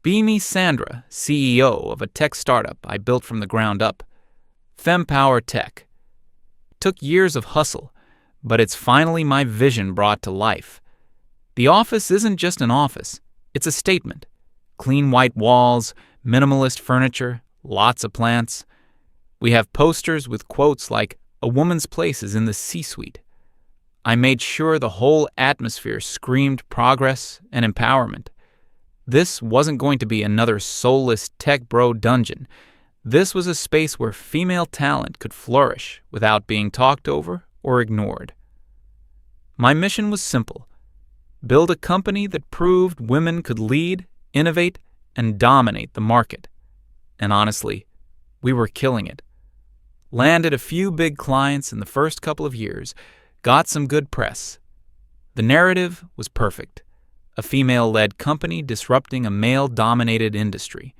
Beamy Sandra, CEO of a tech startup I built from the ground up. FemPower Tech. Took years of hustle, but it's finally my vision brought to life. The office isn't just an office, it's a statement. Clean white walls, minimalist furniture, lots of plants. We have posters with quotes like, "A woman's place is in the C-suite." I made sure the whole atmosphere screamed progress and empowerment. This wasn't going to be another soulless tech bro dungeon. This was a space where female talent could flourish without being talked over or ignored. My mission was simple: build a company that proved women could lead, innovate, and dominate the market. And honestly, we were killing it. Landed a few big clients in the first couple of years, got some good press. The narrative was perfect. A female-led company disrupting a male-dominated industry.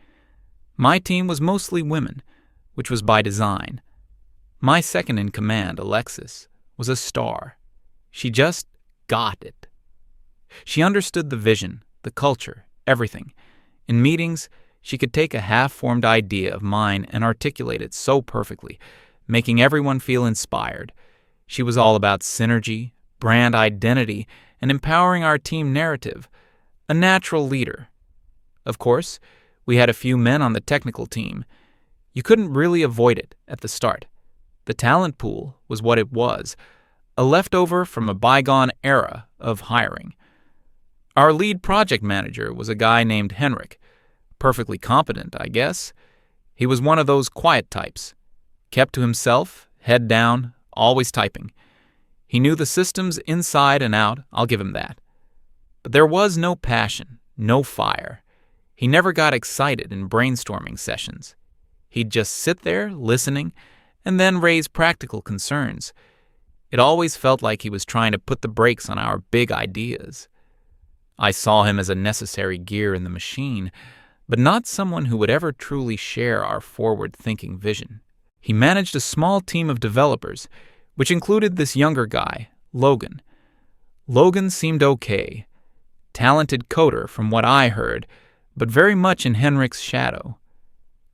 My team was mostly women, which was by design. My second-in-command, Alexis, was a star. She just got it. She understood the vision, the culture, everything. In meetings, she could take a half-formed idea of mine and articulate it so perfectly, making everyone feel inspired. She was all about synergy, brand identity, and empowering our team narrative. A natural leader. Of course, we had a few men on the technical team. You couldn't really avoid it at the start. The talent pool was what it was, a leftover from a bygone era of hiring. Our lead project manager was a guy named Henrik. Perfectly competent, I guess. He was one of those quiet types. Kept to himself, head down, always typing. He knew the systems inside and out, I'll give him that. But there was no passion, no fire. He never got excited in brainstorming sessions. He'd just sit there, listening, and then raise practical concerns. It always felt like he was trying to put the brakes on our big ideas. I saw him as a necessary gear in the machine, but not someone who would ever truly share our forward-thinking vision. He managed a small team of developers, which included this younger guy, Logan. Logan seemed okay. Talented coder from what I heard, but very much in Henrik's shadow.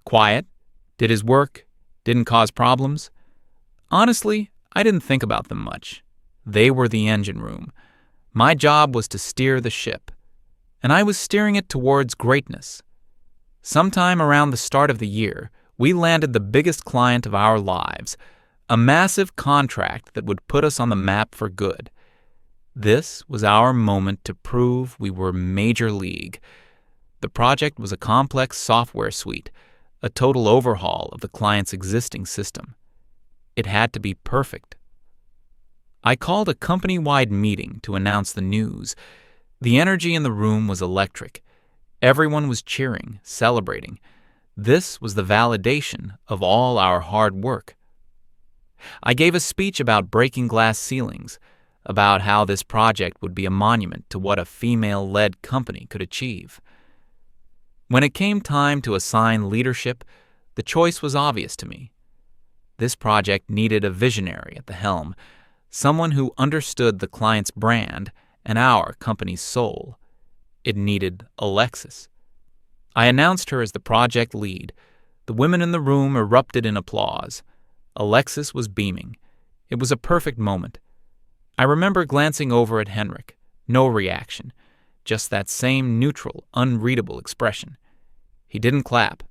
Quiet, did his work, didn't cause problems. Honestly, I didn't think about them much. They were the engine room. My job was to steer the ship, and I was steering it towards greatness. Sometime around the start of the year, we landed the biggest client of our lives, a massive contract that would put us on the map for good. This was our moment to prove we were major league. The project was a complex software suite, a total overhaul of the client's existing system. It had to be perfect. I called a company-wide meeting to announce the news. The energy in the room was electric. Everyone was cheering, celebrating. This was the validation of all our hard work. I gave a speech about breaking glass ceilings, about how this project would be a monument to what a female-led company could achieve. When it came time to assign leadership, the choice was obvious to me. This project needed a visionary at the helm, someone who understood the client's brand and our company's soul. It needed Alexis. I announced her as the project lead. The women in the room erupted in applause. Alexis was beaming. It was a perfect moment. I remember glancing over at Henrik. No reaction. Just that same neutral, unreadable expression. He didn't clap.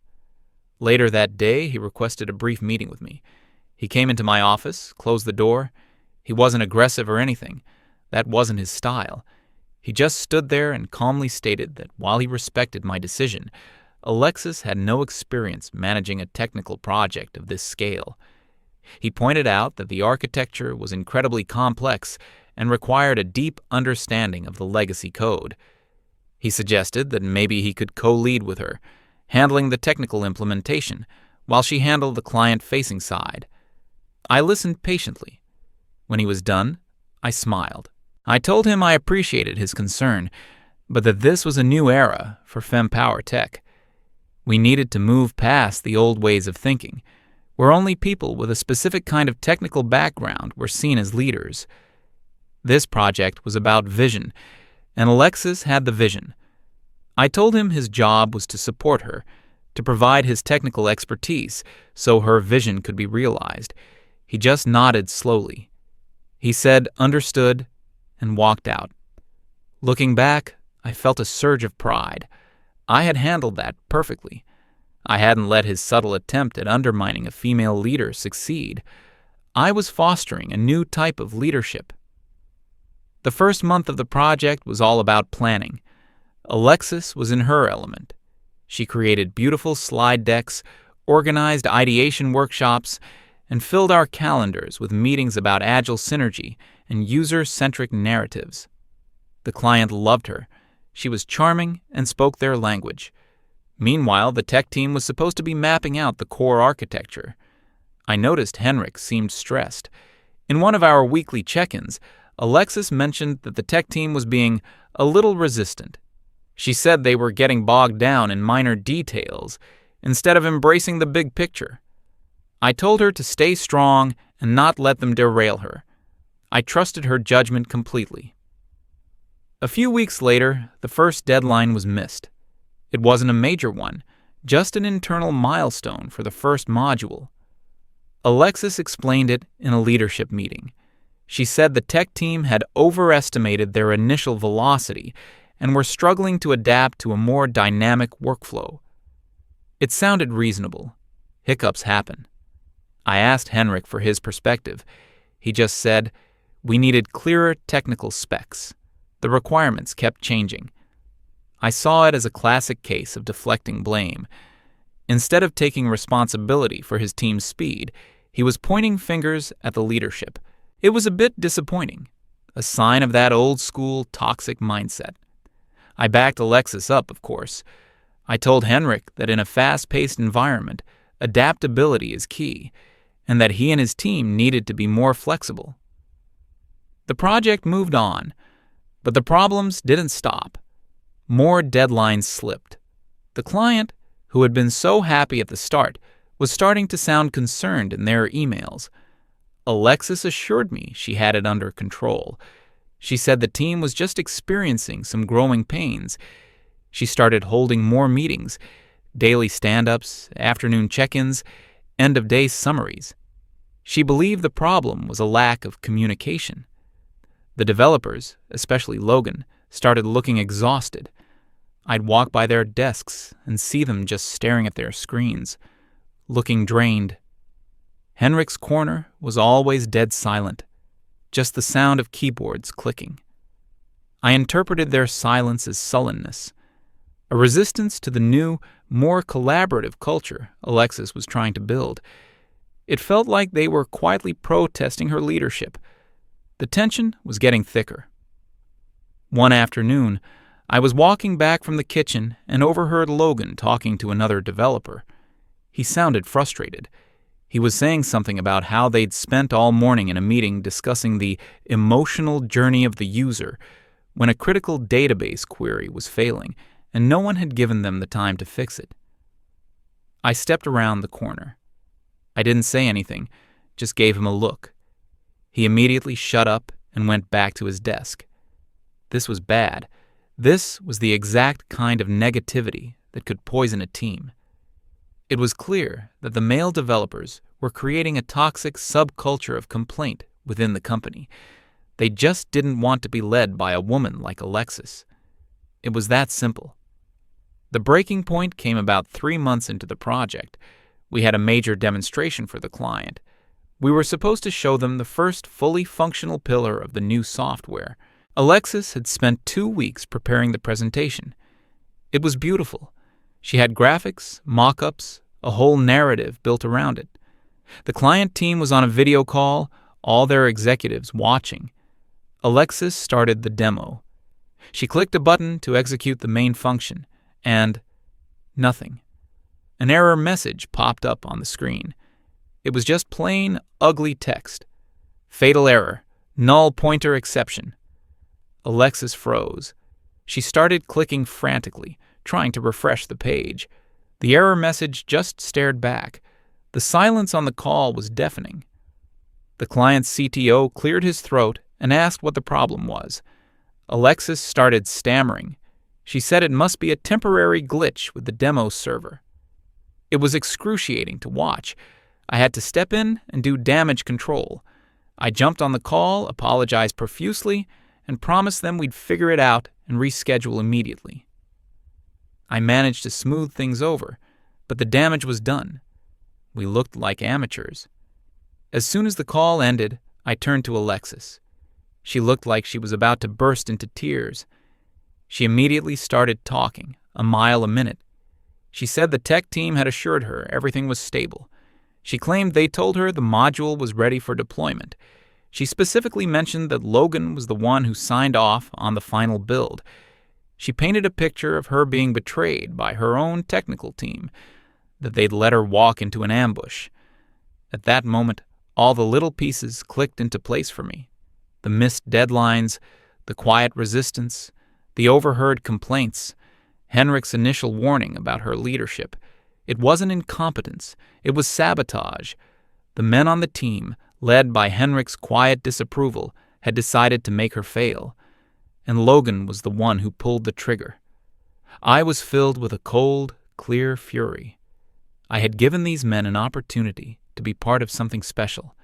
Later that day, he requested a brief meeting with me. He came into my office, closed the door. He wasn't aggressive or anything. That wasn't his style. He just stood there and calmly stated that while he respected my decision, Alexis had no experience managing a technical project of this scale. He pointed out that the architecture was incredibly complex and required a deep understanding of the legacy code. He suggested that maybe he could co-lead with her, handling the technical implementation, while she handled the client-facing side. I listened patiently. When he was done, I smiled. I told him I appreciated his concern, but that this was a new era for FemPower Tech. We needed to move past the old ways of thinking, where only people with a specific kind of technical background were seen as leaders. This project was about vision, and Alexis had the vision. I told him his job was to support her, to provide his technical expertise so her vision could be realized. He just nodded slowly. He said, "Understood," and walked out. Looking back, I felt a surge of pride. I had handled that perfectly. I hadn't let his subtle attempt at undermining a female leader succeed. I was fostering a new type of leadership. The first month of the project was all about planning. Alexis was in her element. She created beautiful slide decks, organized ideation workshops, and filled our calendars with meetings about agile synergy and user-centric narratives. The client loved her. She was charming and spoke their language. Meanwhile, the tech team was supposed to be mapping out the core architecture. I noticed Henrik seemed stressed. In one of our weekly check-ins, Alexis mentioned that the tech team was being a little resistant. She said they were getting bogged down in minor details instead of embracing the big picture. I told her to stay strong and not let them derail her. I trusted her judgment completely. A few weeks later, the first deadline was missed. It wasn't a major one, just an internal milestone for the first module. Alexis explained it in a leadership meeting. She said the tech team had overestimated their initial velocity and were struggling to adapt to a more dynamic workflow. It sounded reasonable. Hiccups happen. I asked Henrik for his perspective. He just said, "We needed clearer technical specs. The requirements kept changing." I saw it as a classic case of deflecting blame. Instead of taking responsibility for his team's speed, he was pointing fingers at the leadership. It was a bit disappointing, a sign of that old-school toxic mindset. I backed Alexis up, of course. I told Henrik that in a fast-paced environment, adaptability is key, and that he and his team needed to be more flexible. The project moved on, but the problems didn't stop. More deadlines slipped. The client, who had been so happy at the start, was starting to sound concerned in their emails. Alexis assured me she had it under control. She said the team was just experiencing some growing pains. She started holding more meetings, daily stand-ups, afternoon check-ins, end-of-day summaries. She believed the problem was a lack of communication. The developers, especially Logan, started looking exhausted. I'd walk by their desks and see them just staring at their screens, looking drained. Henrik's corner was always dead silent, just the sound of keyboards clicking. I interpreted their silence as sullenness, a resistance to the new, more collaborative culture Alexis was trying to build. It felt like they were quietly protesting her leadership. The tension was getting thicker. One afternoon, I was walking back from the kitchen and overheard Logan talking to another developer. He sounded frustrated. He was saying something about how they'd spent all morning in a meeting discussing the emotional journey of the user when a critical database query was failing and no one had given them the time to fix it. I stepped around the corner. I didn't say anything, just gave him a look. He immediately shut up and went back to his desk. This was bad. This was the exact kind of negativity that could poison a team. It was clear that the male developers were creating a toxic subculture of complaint within the company. They just didn't want to be led by a woman like Alexis. It was that simple. The breaking point came about 3 months into the project. We had a major demonstration for the client. We were supposed to show them the first fully functional pillar of the new software. Alexis had spent 2 weeks preparing the presentation. It was beautiful. She had graphics, mock-ups, a whole narrative built around it. The client team was on a video call, all their executives watching. Alexis started the demo. She clicked a button to execute the main function, and nothing. An error message popped up on the screen. It was just plain, ugly text. Fatal error. Null pointer exception. Alexis froze. She started clicking frantically, trying to refresh the page. The error message just stared back. The silence on the call was deafening. The client's CTO cleared his throat and asked what the problem was. Alexis started stammering. She said it must be a temporary glitch with the demo server. It was excruciating to watch. I had to step in and do damage control. I jumped on the call, apologized profusely, and promised them we'd figure it out and reschedule immediately. I managed to smooth things over, but the damage was done. We looked like amateurs. As soon as the call ended, I turned to Alexis. She looked like she was about to burst into tears. She immediately started talking, a mile a minute. She said the tech team had assured her everything was stable. She claimed they told her the module was ready for deployment. She specifically mentioned that Logan was the one who signed off on the final build. She painted a picture of her being betrayed by her own technical team, that they'd let her walk into an ambush. At that moment, all the little pieces clicked into place for me. The missed deadlines, the quiet resistance, the overheard complaints, Henrik's initial warning about her leadership. It wasn't incompetence, it was sabotage. The men on the team, led by Henrik's quiet disapproval, had decided to make her fail. And Logan was the one who pulled the trigger. I was filled with a cold, clear fury. I had given these men an opportunity to be part of something special,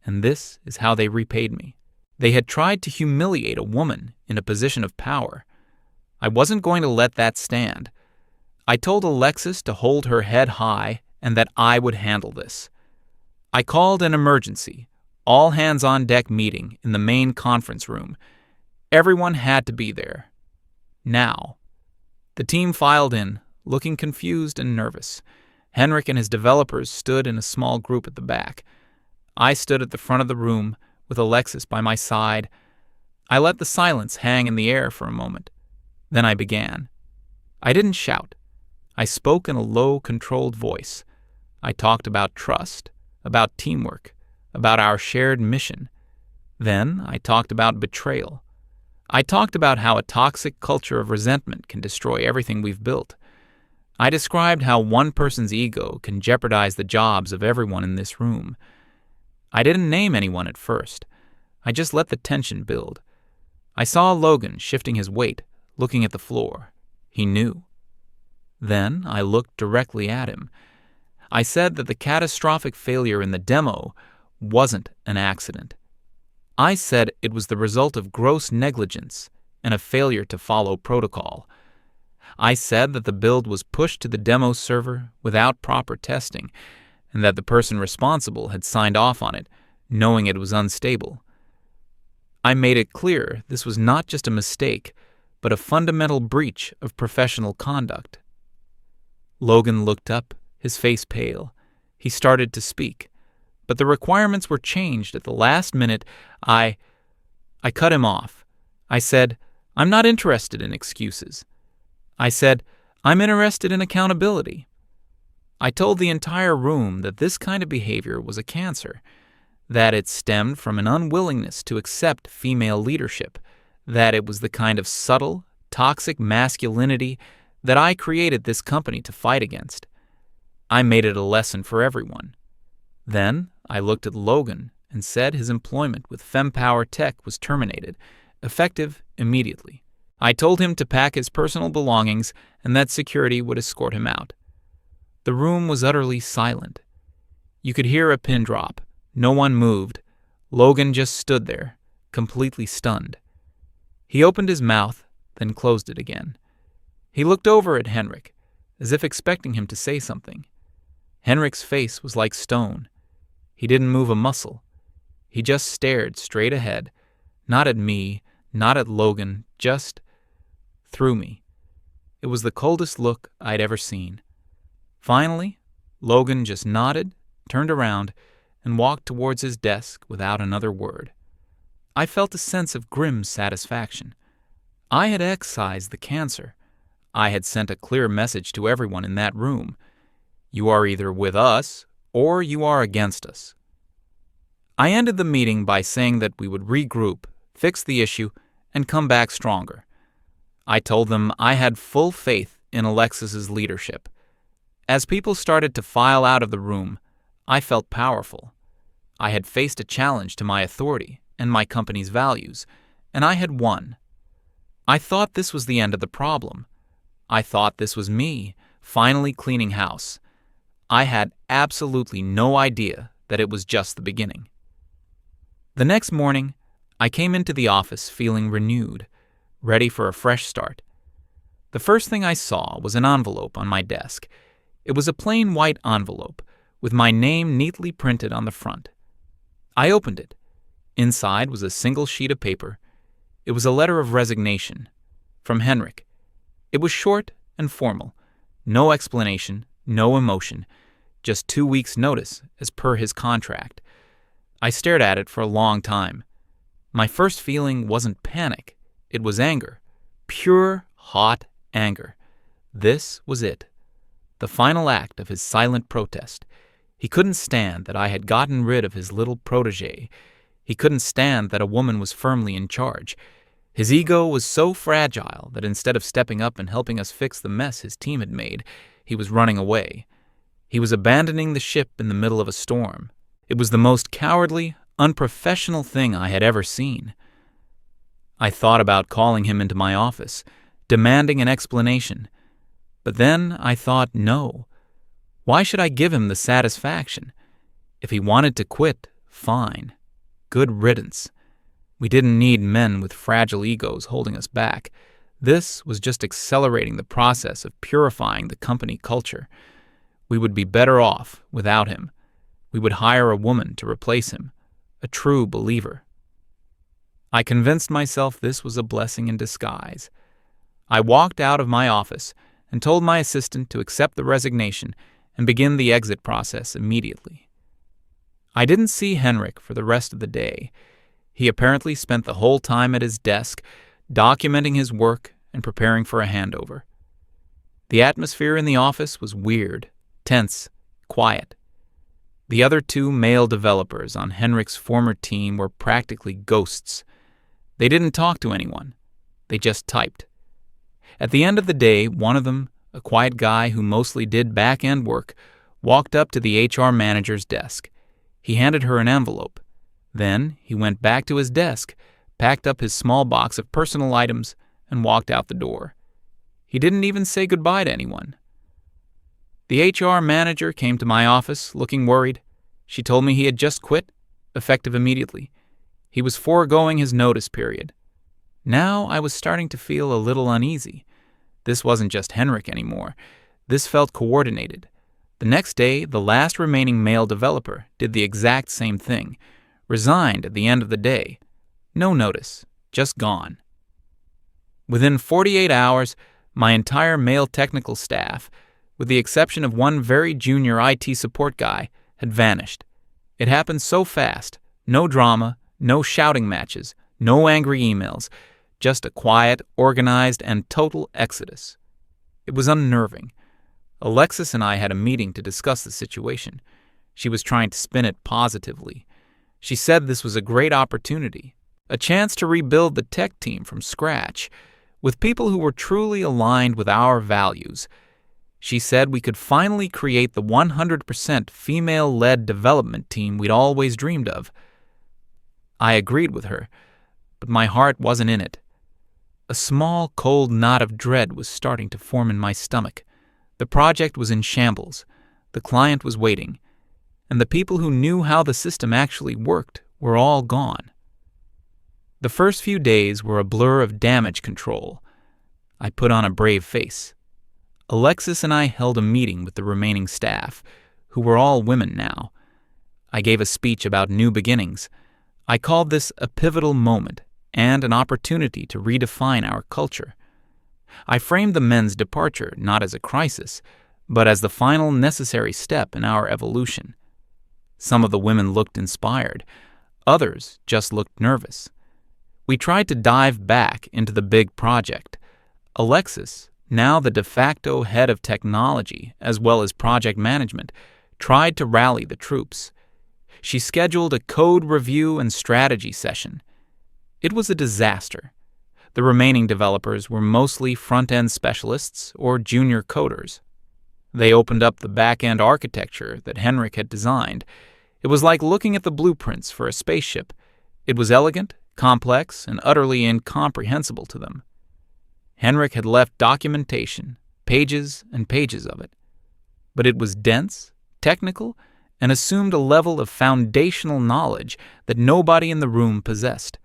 and this is how they repaid me. They had tried to humiliate a woman in a position of power. I wasn't going to let that stand. I told Alexis to hold her head high and that I would handle this. I called an emergency, all-hands-on-deck meeting in the main conference room. Everyone had to be there. Now. The team filed in, looking confused and nervous. Henrik and his developers stood in a small group at the back. I stood at the front of the room, with Alexis by my side. I let the silence hang in the air for a moment. Then I began. I didn't shout. I spoke in a low, controlled voice. I talked about trust, about teamwork, about our shared mission. Then I talked about betrayal. I talked about how a toxic culture of resentment can destroy everything we've built. I described how one person's ego can jeopardize the jobs of everyone in this room. I didn't name anyone at first. I just let the tension build. I saw Logan shifting his weight, looking at the floor. He knew. Then I looked directly at him. I said that the catastrophic failure in the demo wasn't an accident. I said it was the result of gross negligence and a failure to follow protocol. I said that the build was pushed to the demo server without proper testing, and that the person responsible had signed off on it, knowing it was unstable. I made it clear this was not just a mistake, but a fundamental breach of professional conduct. Logan looked up, his face pale. He started to speak, but the requirements were changed at the last minute. I cut him off. I said, "I'm not interested in excuses." I said, "I'm interested in accountability." I told the entire room that this kind of behavior was a cancer, that it stemmed from an unwillingness to accept female leadership, that it was the kind of subtle, toxic masculinity that I created this company to fight against. I made it a lesson for everyone. Then I looked at Logan and said his employment with FemPower Tech was terminated, effective immediately. I told him to pack his personal belongings and that security would escort him out. The room was utterly silent. You could hear a pin drop. No one moved. Logan just stood there, completely stunned. He opened his mouth, then closed it again. He looked over at Henrik, as if expecting him to say something. Henrik's face was like stone. He didn't move a muscle. He just stared straight ahead, not at me, not at Logan, just through me. It was the coldest look I'd ever seen. Finally, Logan just nodded, turned around, and walked towards his desk without another word. I felt a sense of grim satisfaction. I had excised the cancer. I had sent a clear message to everyone in that room. You are either with us or you are against us. I ended the meeting by saying that we would regroup, fix the issue, and come back stronger. I told them I had full faith in Alexis's leadership. As people started to file out of the room, I felt powerful. I had faced a challenge to my authority and my company's values, and I had won. I thought this was the end of the problem. I thought this was me, finally cleaning house. I had absolutely no idea that it was just the beginning. The next morning, I came into the office feeling renewed, ready for a fresh start. The first thing I saw was an envelope on my desk. It was a plain white envelope with my name neatly printed on the front. I opened it. Inside was a single sheet of paper. It was a letter of resignation from Henrik. It was short and formal. No explanation, no emotion, just 2 weeks' notice as per his contract. I stared at it for a long time. My first feeling wasn't panic. It was anger. Pure, hot anger. This was it. The final act of his silent protest. He couldn't stand that I had gotten rid of his little protégé. He couldn't stand that a woman was firmly in charge. His ego was so fragile that instead of stepping up and helping us fix the mess his team had made, he was running away. He was abandoning the ship in the middle of a storm. It was the most cowardly, unprofessional thing I had ever seen. I thought about calling him into my office, demanding an explanation. But then I thought, no. Why should I give him the satisfaction? If he wanted to quit, fine. Good riddance. We didn't need men with fragile egos holding us back. This was just accelerating the process of purifying the company culture. We would be better off without him. We would hire a woman to replace him, a true believer. I convinced myself this was a blessing in disguise. I walked out of my office and told my assistant to accept the resignation and begin the exit process immediately. I didn't see Henrik for the rest of the day. He apparently spent the whole time at his desk, documenting his work and preparing for a handover. The atmosphere in the office was weird, tense, quiet. The other 2 male developers on Henrik's former team were practically ghosts. They didn't talk to anyone. They just typed. At the end of the day, one of them, a quiet guy who mostly did back-end work, walked up to the HR manager's desk. He handed her an envelope. Then he went back to his desk, packed up his small box of personal items, and walked out the door. He didn't even say goodbye to anyone. The HR manager came to my office looking worried. She told me he had just quit, effective immediately. He was foregoing his notice period. Now I was starting to feel a little uneasy. This wasn't just Henrik anymore. This felt coordinated. The next day, the last remaining male developer did the exact same thing, resigned at the end of the day. No notice, just gone. Within 48 hours, my entire male technical staff, with the exception of one very junior IT support guy, had vanished. It happened so fast. No drama, no shouting matches, no angry emails, just a quiet, organized, and total exodus. It was unnerving. Alexis and I had a meeting to discuss the situation. She was trying to spin it positively. She said this was a great opportunity, a chance to rebuild the tech team from scratch, with people who were truly aligned with our values. She said we could finally create the 100% female-led development team we'd always dreamed of. I agreed with her, but my heart wasn't in it. A small, cold knot of dread was starting to form in my stomach. The project was in shambles. The client was waiting. And the people who knew how the system actually worked were all gone. The first few days were a blur of damage control. I put on a brave face. Alexis and I held a meeting with the remaining staff, who were all women now. I gave a speech about new beginnings. I called this a pivotal moment and an opportunity to redefine our culture. I framed the men's departure not as a crisis, but as the final necessary step in our evolution. Some of the women looked inspired. Others just looked nervous. We tried to dive back into the big project. Alexis, now the de facto head of technology as well as project management, tried to rally the troops. She scheduled a code review and strategy session. It was a disaster. The remaining developers were mostly front-end specialists or junior coders. They opened up the back-end architecture that Henrik had designed. It was like looking at the blueprints for a spaceship. It was elegant, complex, and utterly incomprehensible to them. Henrik had left documentation, pages and pages of it. But it was dense, technical, and assumed a level of foundational knowledge that nobody in the room possessed.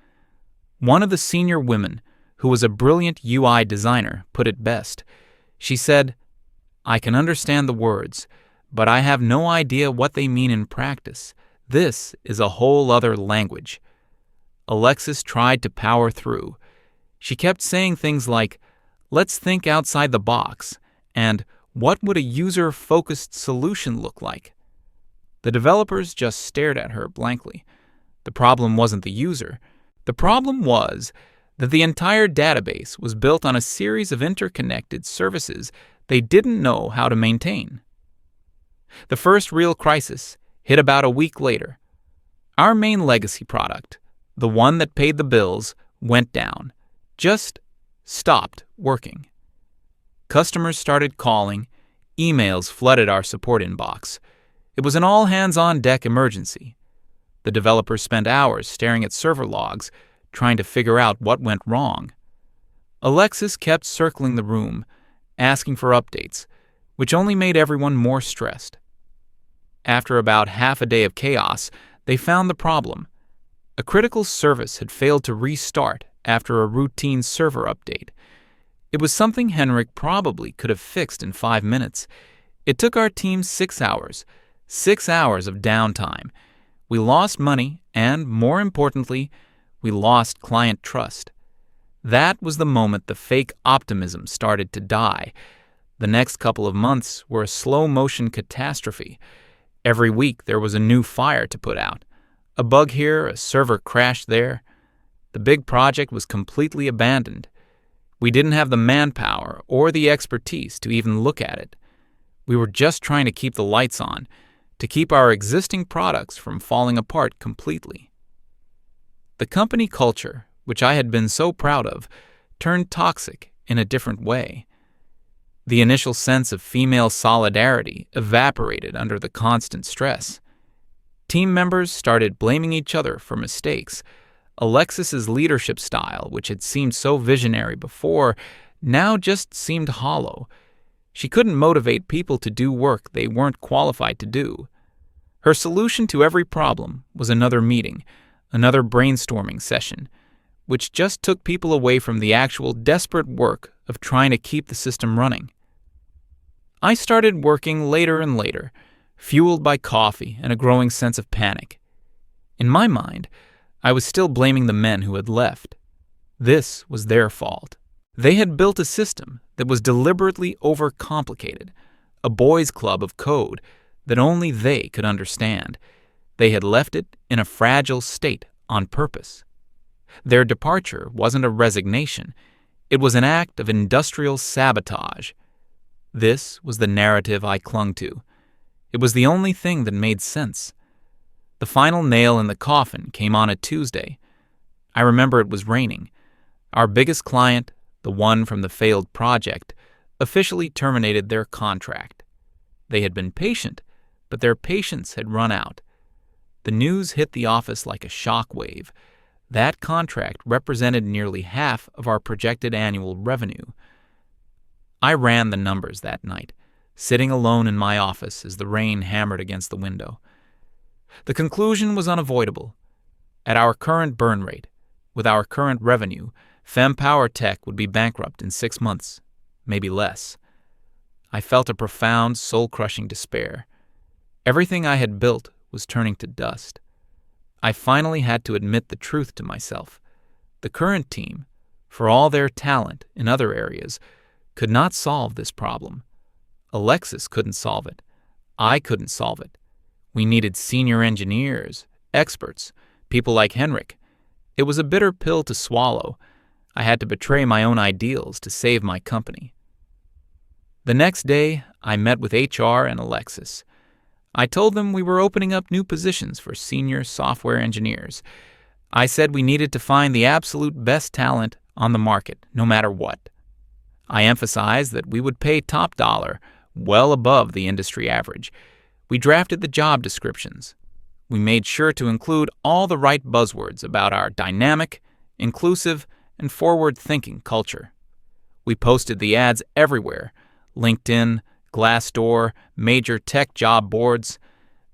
One of the senior women, who was a brilliant UI designer, put it best. She said, "I can understand the words, but I have no idea what they mean in practice. This is a whole other language." Alexis tried to power through. She kept saying things like, "Let's think outside the box," and "What would a user-focused solution look like?" The developers just stared at her blankly. The problem wasn't the user. The problem was that the entire database was built on a series of interconnected services they didn't know how to maintain. The first real crisis hit about a week later. Our main legacy product, the one that paid the bills, went down. Just stopped working. Customers started calling. Emails flooded our support inbox. It was an all-hands-on-deck emergency. The developers spent hours staring at server logs, trying to figure out what went wrong. Alexis kept circling the room, asking for updates, which only made everyone more stressed. After about half a day of chaos, they found the problem. A critical service had failed to restart after a routine server update. It was something Henrik probably could have fixed in 5 minutes. It took our team 6 hours. 6 hours of downtime. We lost money, and, more importantly, we lost client trust. That was the moment the fake optimism started to die. The next couple of months were a slow-motion catastrophe. Every week there was a new fire to put out. A bug here, a server crashed there. The big project was completely abandoned. We didn't have the manpower or the expertise to even look at it. We were just trying to keep the lights on, to keep our existing products from falling apart completely. The company culture, which I had been so proud of, turned toxic in a different way. The initial sense of female solidarity evaporated under the constant stress. Team members started blaming each other for mistakes. Alexis's leadership style, which had seemed so visionary before, now just seemed hollow. She couldn't motivate people to do work they weren't qualified to do. Her solution to every problem was another meeting, another brainstorming session, which just took people away from the actual desperate work of trying to keep the system running. I started working later and later, fueled by coffee and a growing sense of panic. In my mind, I was still blaming the men who had left. This was their fault. They had built a system that was deliberately overcomplicated, a boys' club of code that only they could understand. They had left it in a fragile state on purpose. Their departure wasn't a resignation. It was an act of industrial sabotage. This was the narrative I clung to. It was the only thing that made sense. The final nail in the coffin came on a Tuesday. I remember it was raining. Our biggest client, the one from the failed project, officially terminated their contract. They had been patient, but their patience had run out. The news hit the office like a shock wave. That contract represented nearly half of our projected annual revenue. I ran the numbers that night, sitting alone in my office as the rain hammered against the window. The conclusion was unavoidable. At our current burn rate, with our current revenue, FemPower Tech would be bankrupt in 6 months, maybe less. I felt a profound, soul-crushing despair. Everything I had built was turning to dust. I finally had to admit the truth to myself. The current team, for all their talent in other areas, could not solve this problem. Alexis couldn't solve it. I couldn't solve it. We needed senior engineers, experts, people like Henrik. It was a bitter pill to swallow. I had to betray my own ideals to save my company. The next day, I met with HR and Alexis. I told them we were opening up new positions for senior software engineers. I said we needed to find the absolute best talent on the market, no matter what. I emphasized that we would pay top dollar, well above the industry average. We drafted the job descriptions. We made sure to include all the right buzzwords about our dynamic, inclusive, and forward-thinking culture. We posted the ads everywhere: LinkedIn, Glassdoor, major tech job boards.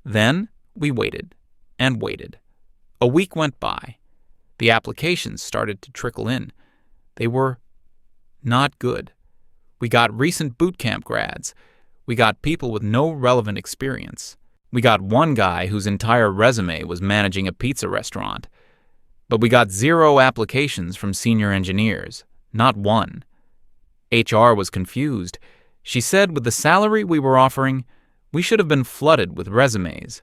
Then we waited and waited. A week went by. The applications started to trickle in. They were not good. We got recent boot camp grads. We got people with no relevant experience. We got one guy whose entire resume was managing a pizza restaurant. But we got 0 applications from senior engineers. Not one. HR was confused. She said with the salary we were offering, we should have been flooded with resumes.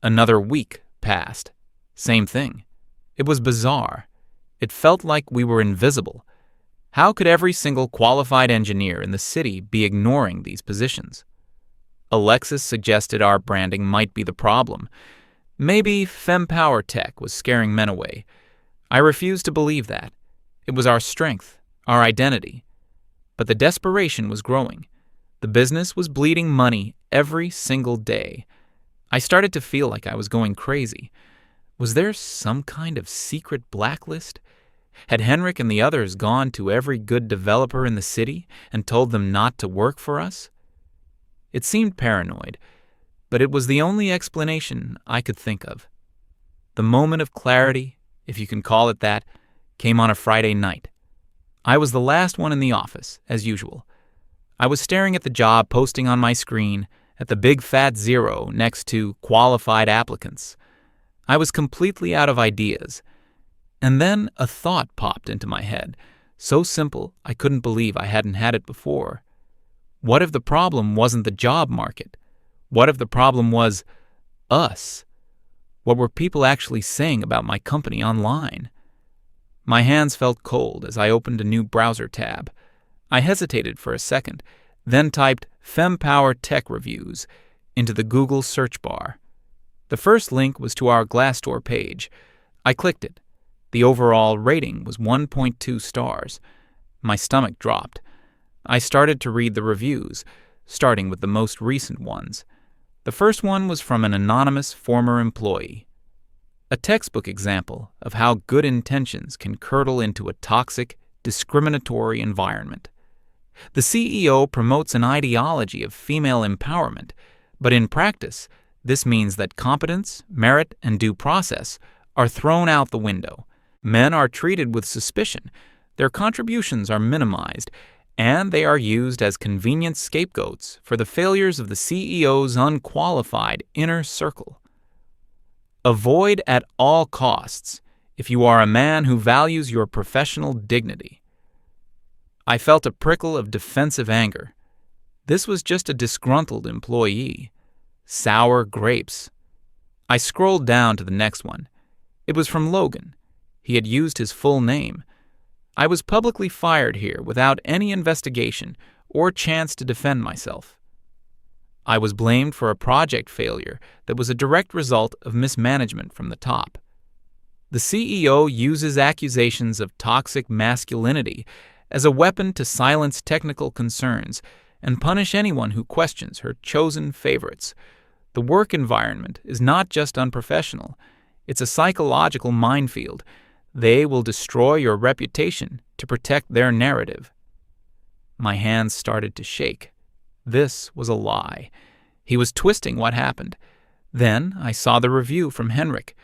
Another week passed. Same thing. It was bizarre. It felt like we were invisible. How could every single qualified engineer in the city be ignoring these positions? Alexis suggested our branding might be the problem. Maybe FemPower Tech was scaring men away. I refused to believe that. It was our strength, our identity. But the desperation was growing. The business was bleeding money every single day. I started to feel like I was going crazy. Was there some kind of secret blacklist? Had Henrik and the others gone to every good developer in the city and told them not to work for us? It seemed paranoid, but it was the only explanation I could think of. The moment of clarity, if you can call it that, came on a Friday night. I was the last one in the office, as usual. I was staring at the job posting on my screen, at the big fat 0 next to qualified applicants. I was completely out of ideas. And then a thought popped into my head, so simple I couldn't believe I hadn't had it before. What if the problem wasn't the job market? What if the problem was us? What were people actually saying about my company online? My hands felt cold as I opened a new browser tab. I hesitated for a second, then typed FemPower Tech Reviews into the Google search bar. The first link was to our Glassdoor page. I clicked it. The overall rating was 1.2 stars. My stomach dropped. I started to read the reviews, starting with the most recent ones. The first one was from an anonymous former employee. A textbook example of how good intentions can curdle into a toxic, discriminatory environment. The CEO promotes an ideology of female empowerment, but in practice, this means that competence, merit, and due process are thrown out the window. Men are treated with suspicion, their contributions are minimized, and they are used as convenient scapegoats for the failures of the CEO's unqualified inner circle. Avoid at all costs if you are a man who values your professional dignity. I felt a prickle of defensive anger. This was just a disgruntled employee. Sour grapes. I scrolled down to the next one. It was from Logan. He had used his full name. I was publicly fired here without any investigation or chance to defend myself. I was blamed for a project failure that was a direct result of mismanagement from the top. The CEO uses accusations of toxic masculinity as a weapon to silence technical concerns and punish anyone who questions her chosen favorites. The work environment is not just unprofessional, it's a psychological minefield. They will destroy your reputation to protect their narrative. My hands started to shake. This was a lie. He was twisting what happened. Then I saw the review from Henrik.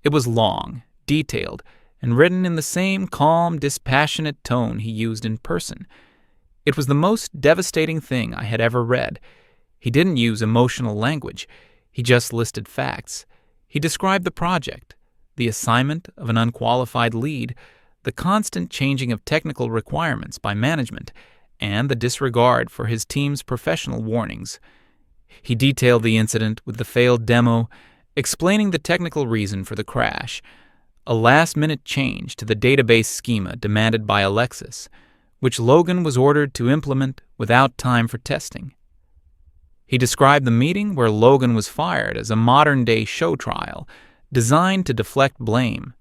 It was long, detailed, and written in the same calm, dispassionate tone he used in person. It was the most devastating thing I had ever read. He didn't use emotional language. He just listed facts. He described the project, the assignment of an unqualified lead, the constant changing of technical requirements by management, and the disregard for his team's professional warnings. He detailed the incident with the failed demo, explaining the technical reason for the crash, a last-minute change to the database schema demanded by Alexis, which Logan was ordered to implement without time for testing. He described the meeting where Logan was fired as a modern-day show trial, designed to deflect blame.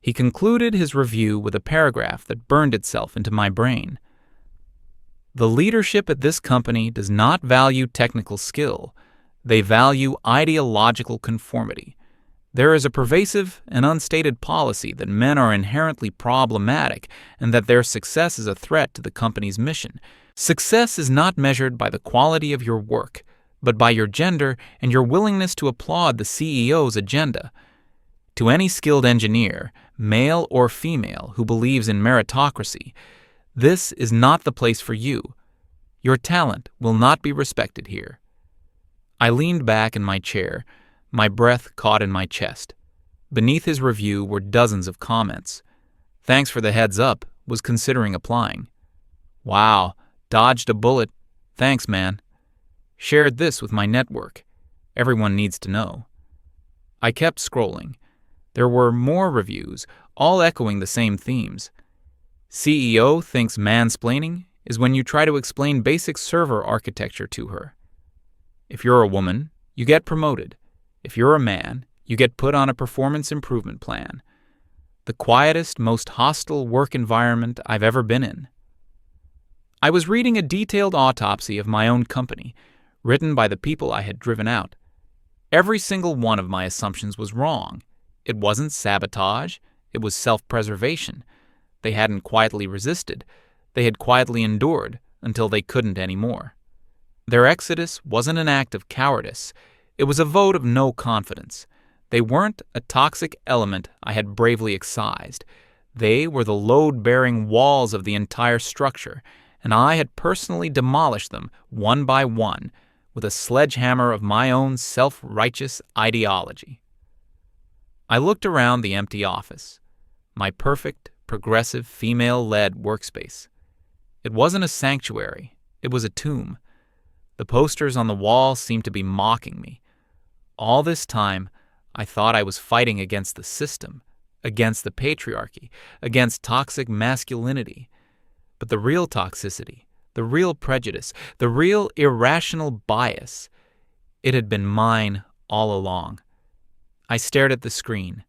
He concluded his review with a paragraph that burned itself into my brain. The leadership at this company does not value technical skill. They value ideological conformity. There is a pervasive and unstated policy that men are inherently problematic and that their success is a threat to the company's mission. Success is not measured by the quality of your work, but by your gender and your willingness to applaud the CEO's agenda. To any skilled engineer, male or female, who believes in meritocracy, this is not the place for you. Your talent will not be respected here. I leaned back in my chair, my breath caught in my chest. Beneath his review were dozens of comments. Thanks for the heads up, was considering applying. Wow, dodged a bullet. Thanks, man. Shared this with my network. Everyone needs to know. I kept scrolling. There were more reviews, all echoing the same themes. CEO thinks mansplaining is when you try to explain basic server architecture to her. If you're a woman, you get promoted. If you're a man, you get put on a performance improvement plan. The quietest, most hostile work environment I've ever been in. I was reading a detailed autopsy of my own company, written by the people I had driven out. Every single one of my assumptions was wrong. It wasn't sabotage, it was self-preservation. They hadn't quietly resisted. They had quietly endured until they couldn't anymore. Their exodus wasn't an act of cowardice. It was a vote of no confidence. They weren't a toxic element I had bravely excised. They were the load-bearing walls of the entire structure, and I had personally demolished them one by one with a sledgehammer of my own self-righteous ideology. I looked around the empty office, my perfect, progressive, female-led workspace. It wasn't a sanctuary. It was a tomb. The posters on the wall seemed to be mocking me. All this time, I thought I was fighting against the system, against the patriarchy, against toxic masculinity. But the real toxicity, the real prejudice, the real irrational bias, it had been mine all along. I stared at the screen,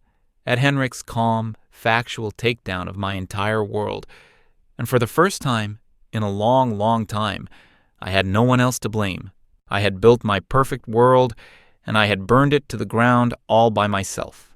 at Henrik's calm, factual takedown of my entire world, and for the first time in a long, long time, I had no one else to blame. I had built my perfect world, and I had burned it to the ground all by myself.